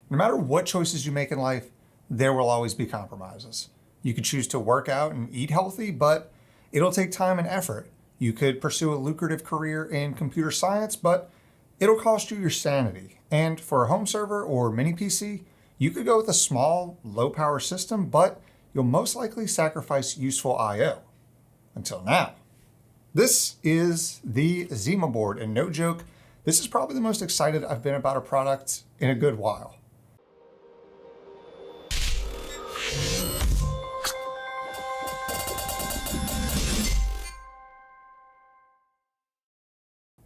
No matter what choices you make in life, there will always be compromises. You could choose to work out and eat healthy, but it'll take time and effort. You could pursue a lucrative career in computer science, but it'll cost you your sanity. And for a home server or mini PC, you could go with a small, low-power system, but you'll most likely sacrifice useful I/O. Until now. This is the ZimaBoard, and no joke, this is probably the most excited I've been about a product in a good while.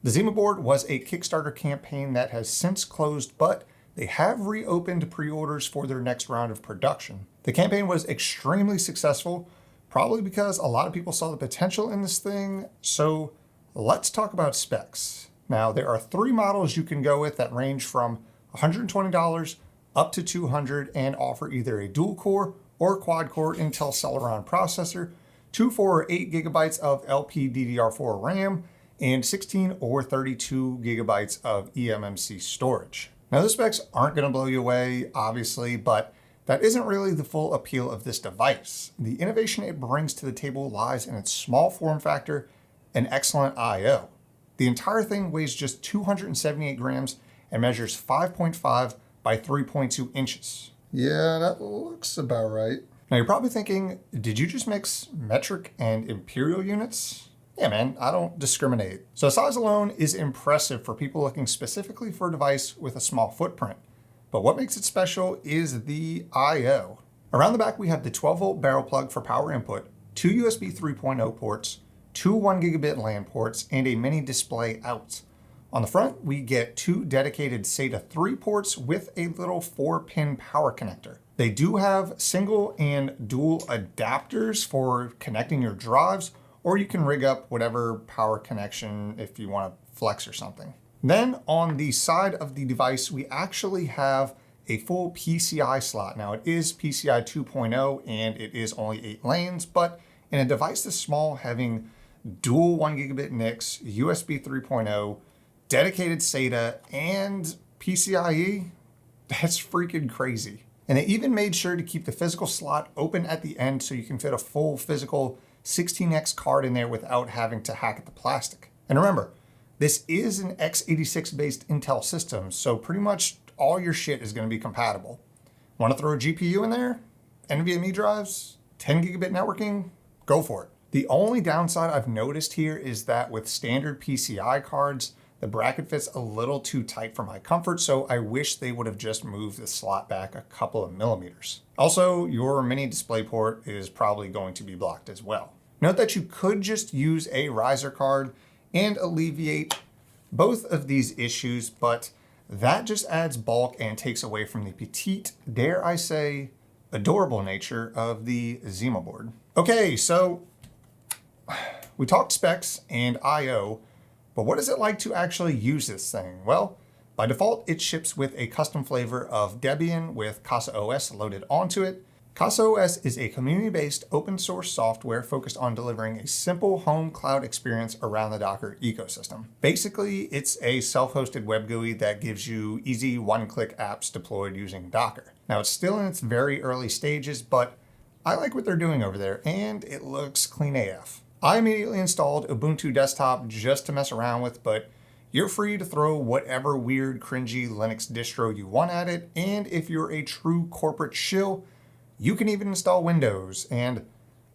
The ZimaBoard was a Kickstarter campaign that has since closed, but they have reopened pre-orders for their next round of production. The campaign was extremely successful, probably because a lot of people saw the potential in this thing. So let's talk about specs. Now, there are 3 models you can go with that range from $120 up to $200 and offer either a dual-core or quad-core Intel Celeron processor, 2, 4, or 8 gigabytes of LPDDR4 RAM, and 16 or 32 gigabytes of eMMC storage. Now, the specs aren't going to blow you away, obviously, but that isn't really the full appeal of this device. The innovation it brings to the table lies in its small form factor and excellent I/O. The entire thing weighs just 278 grams and measures 5.5 by 3.2 inches. Yeah, that looks about right. Now, you're probably thinking, did you just mix metric and imperial units? Yeah, man, I don't discriminate. So size alone is impressive for people looking specifically for a device with a small footprint. But what makes it special is the I/O. Around the back, we have the 12-volt barrel plug for power input, 2 USB 3.0 ports, 2 1 gigabit LAN ports, and a mini display out. On the front, we get 2 dedicated SATA 3 ports with a little 4-pin power connector. They do have single and dual adapters for connecting your drives, or you can rig up whatever power connection if you want to flex or something. Then on the side of the device, we actually have a full PCI slot. Now, it is PCI 2.0 and it is only 8 lanes, but in a device this small, having dual 1 gigabit NICs, USB 3.0, dedicated SATA, and PCIe, that's freaking crazy. And they even made sure to keep the physical slot open at the end so you can fit a full physical 16X card in there without having to hack at the plastic. And remember, this is an x86 based Intel system, so pretty much all your shit is going to be compatible. Want to throw a GPU in there? NVMe drives? 10 gigabit networking? Go for it. The only downside I've noticed here is that with standard PCI cards, the bracket fits a little too tight for my comfort, so I wish they would have just moved the slot back a couple of millimeters. Also, your mini DisplayPort is probably going to be blocked as well. Note that you could just use a riser card and alleviate both of these issues, but that just adds bulk and takes away from the petite, dare I say, adorable nature of the ZimaBoard. Okay, so we talked specs and I/O, but what is it like to actually use this thing? Well, by default, it ships with a custom flavor of Debian with CasaOS loaded onto it. CasaOS is a community-based open source software focused on delivering a simple home cloud experience around the Docker ecosystem. Basically, it's a self-hosted web GUI that gives you easy one-click apps deployed using Docker. Now, it's still in its very early stages, but I like what they're doing over there, and it looks clean AF. I immediately installed Ubuntu Desktop just to mess around with, but you're free to throw whatever weird, cringy Linux distro you want at it, and if you're a true corporate shill, you can even install Windows, and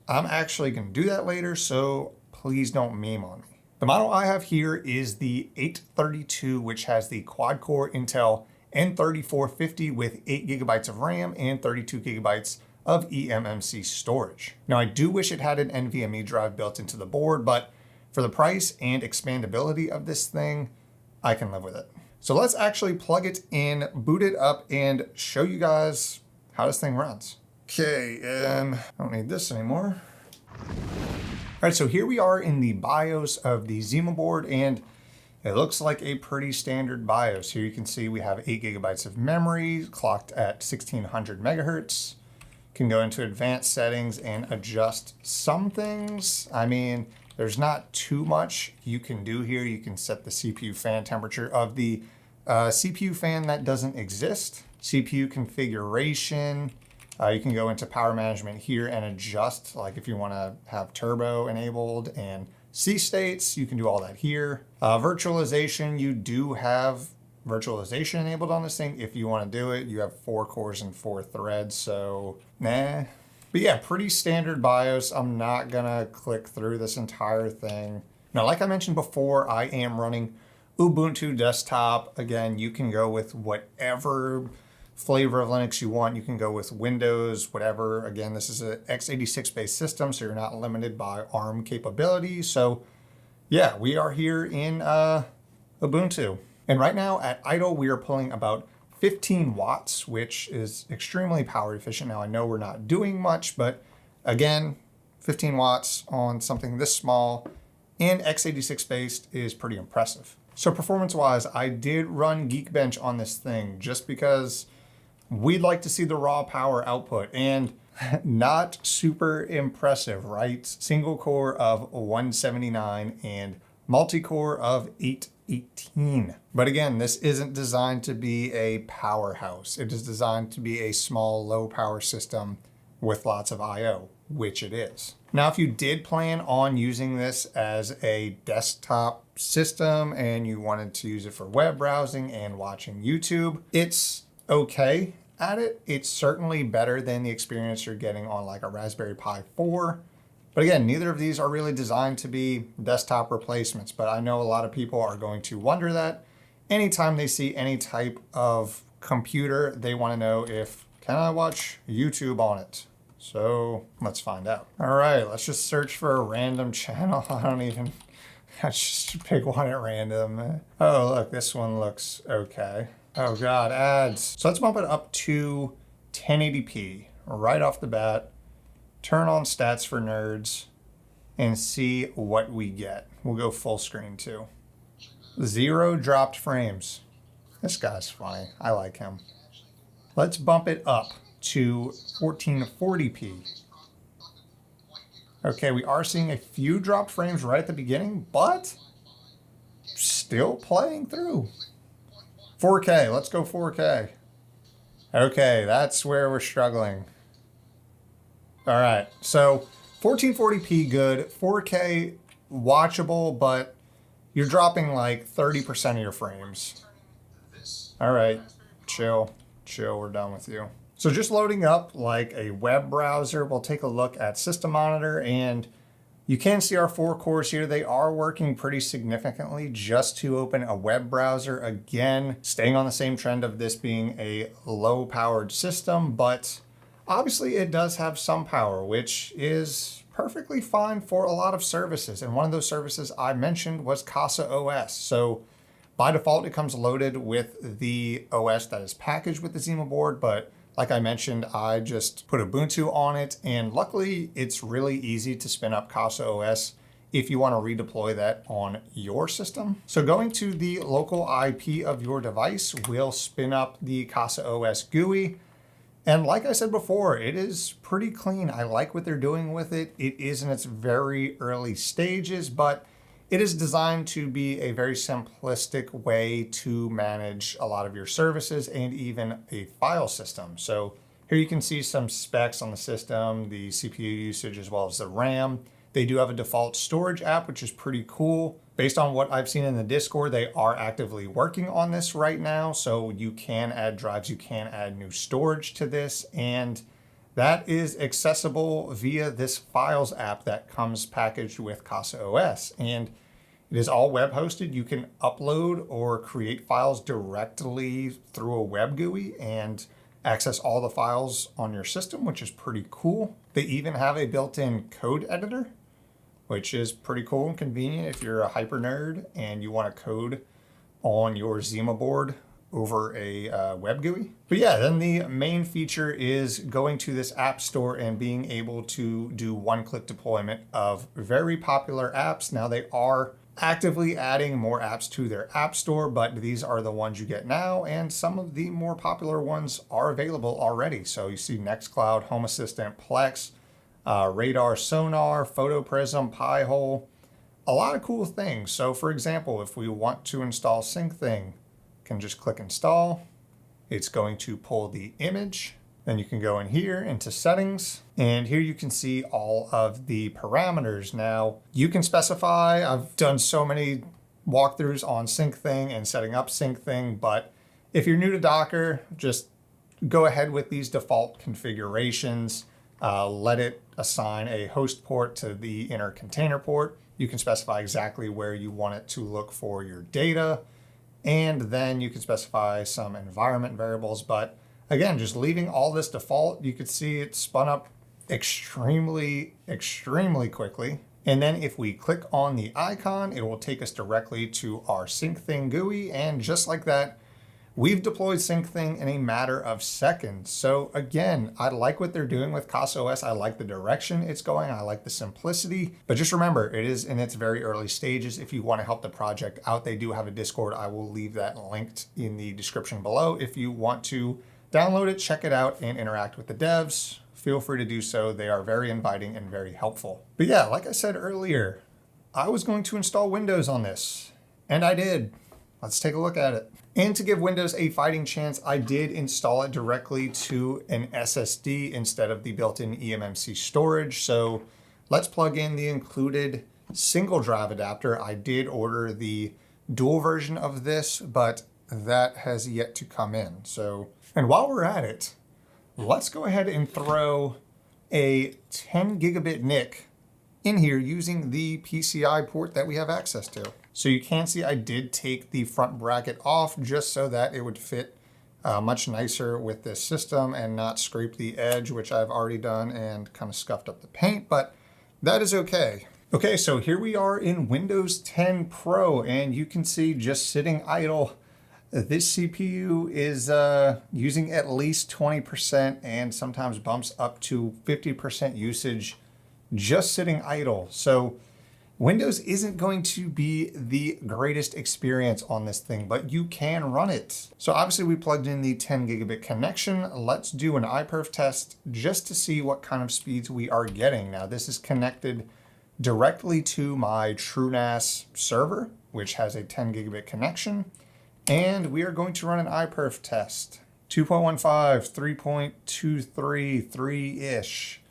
I'm actually going to do that later, so please don't meme on me. The model I have here is the 832, which has the quad-core Intel N3450 with 8 gigabytes of RAM and 32 gigabytes of eMMC storage. Now, I do wish it had an NVMe drive built into the board, but for the price and expandability of this thing, I can live with it. So let's actually plug it in, boot it up, and show you guys how this thing runs. Okay, I don't need this anymore. All right, so here we are in the BIOS of the ZimaBoard, and it looks like a pretty standard BIOS. Here you can see we have 8 gigabytes of memory, clocked at 1600 megahertz. Can go into advanced settings and adjust some things. I mean, there's not too much you can do here. You can set the CPU fan temperature of the CPU fan that doesn't exist. CPU configuration. You can go into power management here and adjust, like if you want to have turbo enabled and C states, you can do all that here. Virtualization, you do have virtualization enabled on this thing. If you want to do it, you have 4 cores and 4 threads, so nah. But yeah, pretty standard BIOS. I'm not gonna click through this entire thing. Now, like I mentioned before, I am running Ubuntu desktop. Again, you can go with whatever flavor of Linux you want. You can go with Windows, whatever. Again, this is an x86 based system, so you're not limited by ARM capabilities. So yeah, we are here in Ubuntu. And right now at idle, we are pulling about 15 watts, which is extremely power efficient. Now I know we're not doing much, but again, 15 watts on something this small and x86 based is pretty impressive. So performance-wise, I did run Geekbench on this thing just because we'd like to see the raw power output, and not super impressive, right? Single core of 179 and multi-core of 818. But again, this isn't designed to be a powerhouse. It is designed to be a small, low power system with lots of IO, which it is. Now, if you did plan on using this as a desktop system and you wanted to use it for web browsing and watching YouTube, it's okay at it. It's certainly better than the experience you're getting on like a Raspberry Pi 4. But again, neither of these are really designed to be desktop replacements, but I know a lot of people are going to wonder that. Anytime they see any type of computer, they want to know if, can I watch YouTube on it? So let's find out. All right, let's just search for a random channel. Let's just pick one at random. Oh, look, this one looks okay. Oh God, ads. So let's bump it up to 1080p right off the bat. Turn on stats for nerds and see what we get. We'll go full screen too. 0 dropped frames. This guy's funny. I like him. Let's bump it up to 1440p. Okay, we are seeing a few dropped frames right at the beginning, but still playing through. 4K, let's go 4K. Okay, that's where we're struggling. All right, so 1440p good, 4K watchable, but you're dropping like 30% of your frames. All right, chill, we're done with you. So just loading up like a web browser, we'll take a look at System Monitor, and you can see our 4 cores here. They are working pretty significantly just to open a web browser. Again, staying on the same trend of this being a low powered system, but obviously it does have some power, which is perfectly fine for a lot of services. And one of those services I mentioned was CasaOS. So by default, it comes loaded with the OS that is packaged with the ZimaBoard, but like I mentioned, I just put Ubuntu on it, and luckily it's really easy to spin up CasaOS if you want to redeploy that on your system. So going to the local IP of your device will spin up the CasaOS GUI. And like I said before, it is pretty clean. I like what they're doing with it. It is in its very early stages, but it is designed to be a very simplistic way to manage a lot of your services and even a file system. So here you can see some specs on the system, the CPU usage as well as the RAM. They do have a default storage app, which is pretty cool. Based on what I've seen in the Discord, they are actively working on this right now. So you can add drives, you can add new storage to this, and that is accessible via this Files app that comes packaged with CasaOS. And it is all web hosted. You can upload or create files directly through a web GUI and access all the files on your system, which is pretty cool. They even have a built-in code editor, which is pretty cool and convenient if you're a hyper nerd and you want to code on your ZimaBoard over a web GUI. But yeah, then the main feature is going to this app store and being able to do one-click deployment of very popular apps. Now they are actively adding more apps to their app store, but these are the ones you get now, and some of the more popular ones are available already. So you see Nextcloud, Home Assistant, Plex, Radar, Sonar, Photo Prism, Pi-hole, a lot of cool things. So for example, if we want to install SyncThing, can just click install, It's going to pull the image. Then you can go in here into settings, and here you can see all of the parameters. Now you can specify, I've done so many walkthroughs on SyncThing and setting up SyncThing, but if you're new to Docker, just go ahead with these default configurations. Let it assign a host port to the inner container port. You can specify exactly where you want it to look for your data, and then you can specify some environment variables. But again, just leaving all this default, you could see it spun up extremely quickly. And then if we click on the icon, it will take us directly to our SyncThing GUI. And just like that, we've deployed SyncThing in a matter of seconds. So again, I like what they're doing with CasaOS. I like the direction it's going. I like the simplicity, but just remember, it is in its very early stages. If you want to help the project out, they do have a Discord. I will leave that linked in the description below. If you want to download it, check it out, and interact with the devs, feel free to do so. They are very inviting and very helpful. But yeah, like I said earlier, I was going to install Windows on this, and I did. Let's take a look at it. And to give Windows a fighting chance, I did install it directly to an SSD instead of the built-in eMMC storage. So let's plug in the included single drive adapter. I did order the dual version of this, but that has yet to come in. So, and while we're at it, let's go ahead and throw a 10 gigabit NIC in here using the PCI port that we have access to. So you can see I did take the front bracket off just so that it would fit much nicer with this system and not scrape the edge, which I've already done and kind of scuffed up the paint, but that is okay. Okay, so here we are in Windows 10 Pro, and you can see just sitting idle, this CPU is using at least 20% and sometimes bumps up to 50% usage just sitting idle. So Windows isn't going to be the greatest experience on this thing, but you can run it. So obviously we plugged in the 10 gigabit connection. Let's do an iPerf test just to see what kind of speeds we are getting. Now this is connected directly to my TrueNAS server, which has a 10 gigabit connection. And we are going to run an iPerf test. 2.15, 3.23, 3-ish.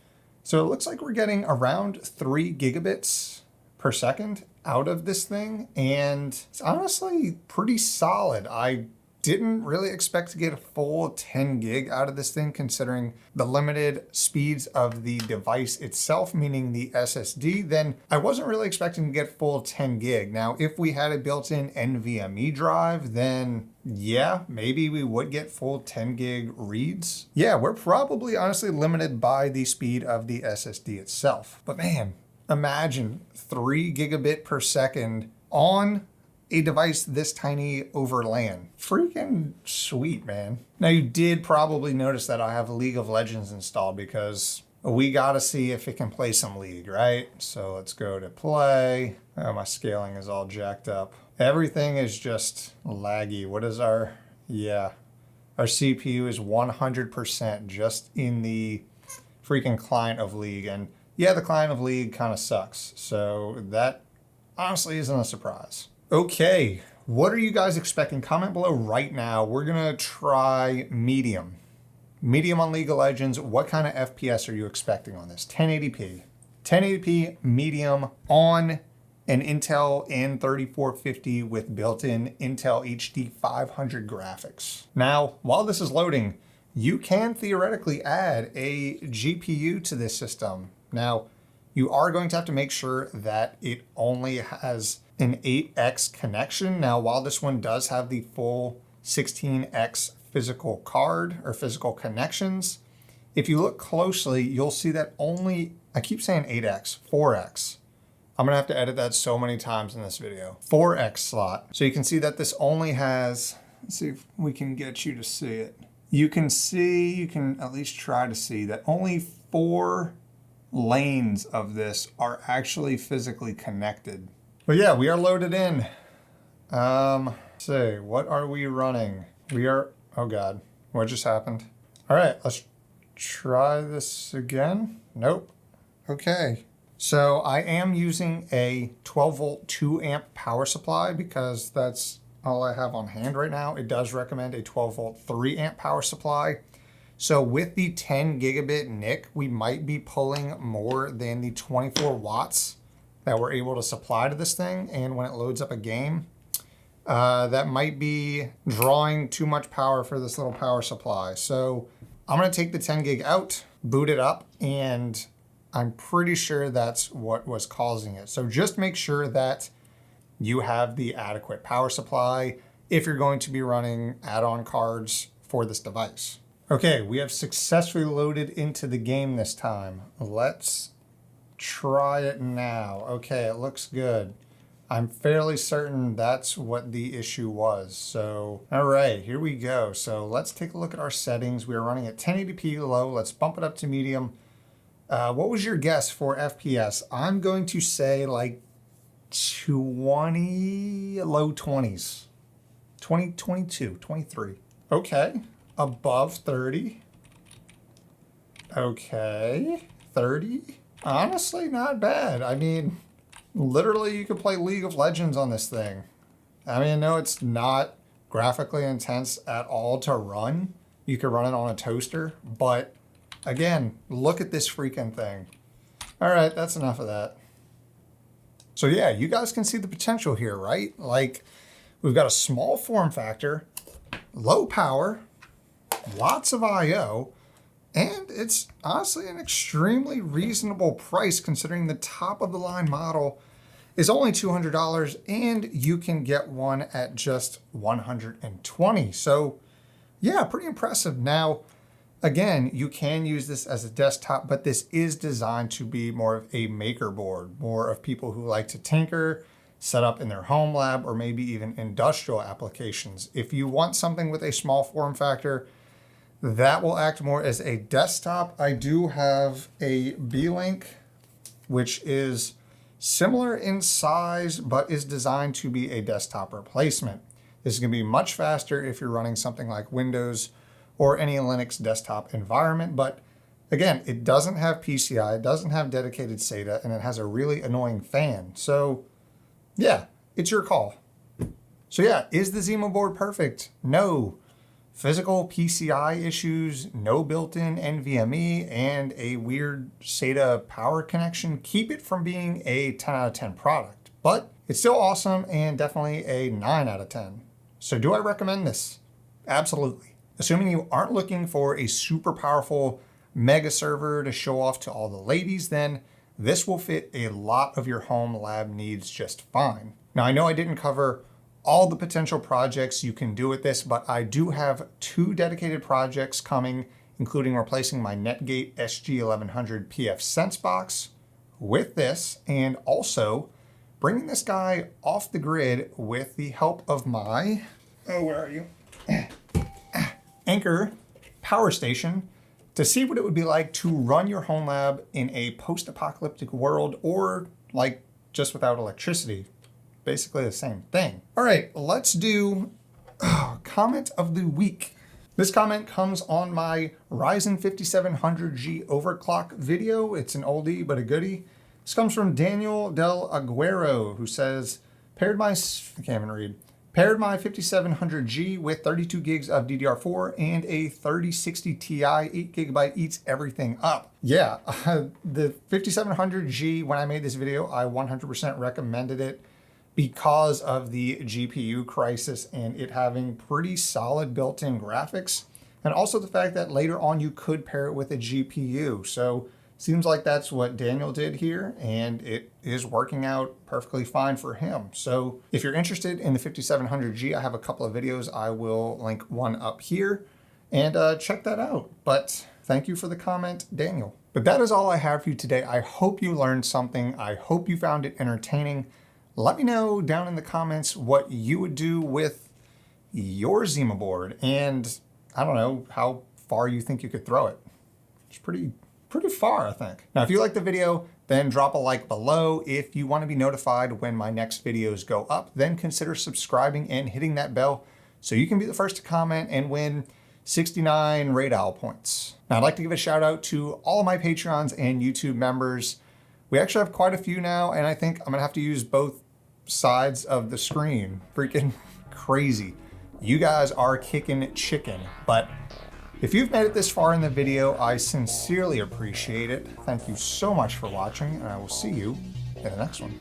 So it looks like we're getting around 3 gigabits per second out of this thing, and it's honestly pretty solid. I didn't really expect to get a full 10 gig out of this thing considering the limited speeds of the device itself, meaning the SSD. Then I wasn't really expecting to get full 10 gig. Now, if we had a built-in NVMe drive, then yeah, maybe we would get full 10 gig reads. Yeah, we're probably honestly limited by the speed of the SSD itself. But man, imagine 3 gigabit per second on a device this tiny over LAN. Freaking sweet, man. Now you did probably notice that I have League of Legends installed because we gotta see if it can play some League, right? So let's go to play. Oh, my scaling is all jacked up. Everything is just laggy. What is our CPU is 100% just in the freaking client of League. And yeah, the client of League kind of sucks. So that honestly isn't a surprise. Okay, what are you guys expecting? Comment below right now. We're gonna try medium. Medium on League of Legends. What kind of FPS are you expecting on this? 1080p. 1080p medium on an Intel N3450 with built-in Intel HD 500 graphics. Now, while this is loading, you can theoretically add a GPU to this system. Now, you are going to have to make sure that it only has an 8x connection. Now, while this one does have the full 16x physical card or physical connections, if you look closely, you'll see that only, I keep saying 8x, 4x. I'm gonna have to edit that so many times in this video. 4x slot. So you can see that this only has, let's see if we can get you to see it. You can see, you can at least try to see that only 4 lanes of this are actually physically connected. But yeah, we are loaded in. Let's see, what are we running? We are, oh God, what just happened? All right, let's try this again. Nope. Okay. So I am using a 12 volt 2 amp power supply because that's all I have on hand right now. It does recommend a 12 volt 3 amp power supply. So with the 10 gigabit NIC, we might be pulling more than the 24 watts that we're able to supply to this thing. And when it loads up a game, that might be drawing too much power for this little power supply. So I'm gonna take the 10 gig out, boot it up, and I'm pretty sure that's what was causing it. So just make sure that you have the adequate power supply if you're going to be running add-on cards for this device. Okay, we have successfully loaded into the game this time. Let's try it now. Okay, it looks good. I'm fairly certain that's what the issue was. So, all right, here we go. So let's take a look at our settings. We are running at 1080p low. Let's bump it up to medium. What was your guess for FPS? I'm going to say like 20, low 20s. 20, 22, 23. Okay, above 30. Okay, 30. Honestly, not bad. I mean, literally you could play League of Legends on this thing. I mean, no, it's not graphically intense at all to run. You could run it on a toaster, but again, look at this freaking thing. All right, that's enough of that. So yeah, you guys can see the potential here, right? Like, we've got a small form factor, low power, lots of I/O, and it's honestly an extremely reasonable price considering the top of the line model is only $200 and you can get one at just $120. So yeah, pretty impressive. Now, again, you can use this as a desktop, but this is designed to be more of a maker board, more of people who like to tinker, set up in their home lab, or maybe even industrial applications. If you want something with a small form factor, that will act more as a desktop. I do have a B-Link, which is similar in size, but is designed to be a desktop replacement. This is gonna be much faster if you're running something like Windows or any Linux desktop environment. But again, it doesn't have PCI, it doesn't have dedicated SATA, and it has a really annoying fan. So yeah, it's your call. So yeah, is the ZimaBoard perfect? No. Physical PCI issues, no built-in NVMe, and a weird SATA power connection keep it from being a 10 out of 10 product. But it's still awesome and definitely a 9 out of 10. So do I recommend this? Absolutely. Assuming you aren't looking for a super powerful mega server to show off to all the ladies, then this will fit a lot of your home lab needs just fine. Now, I know I didn't cover all the potential projects you can do with this, but I do have 2 dedicated projects coming, including replacing my Netgate SG1100 PF Sense box with this, and also bringing this guy off the grid with the help of my, where are you? Anchor power station, to see what it would be like to run your home lab in a post-apocalyptic world, or like just without electricity. Basically the same thing. All right, let's do comment of the week. This comment comes on my Ryzen 5700G overclock video. It's an oldie but a goodie. This comes from Daniel Del Aguero, who says, paired my 5700G with 32 gigs of DDR4 and a 3060 Ti 8 gigabyte eats everything up. Yeah, the 5700G, when I made this video, I 100% recommended it because of the GPU crisis and it having pretty solid built-in graphics, and also the fact that later on you could pair it with a GPU. So seems like that's what Daniel did here, and it is working out perfectly fine for him. So if you're interested in the 5700G, I have a couple of videos. I will link one up here, and check that out. But thank you for the comment, Daniel. But that is all I have for you today. I hope you learned something. I hope you found it entertaining. Let me know down in the comments what you would do with your ZimaBoard, and I don't know how far you think you could throw it. It's pretty far, I think. Now, if you like the video, then drop a like below. If you want to be notified when my next videos go up, then consider subscribing and hitting that bell so you can be the first to comment and win 69 Raid Owl points. Now, I'd like to give a shout out to all of my Patreons and YouTube members. We actually have quite a few now, and I think I'm gonna have to use both sides of the screen. Freaking crazy. You guys are kicking chicken. But if you've made it this far in the video, I sincerely appreciate it. Thank you so much for watching, and I will see you in the next one.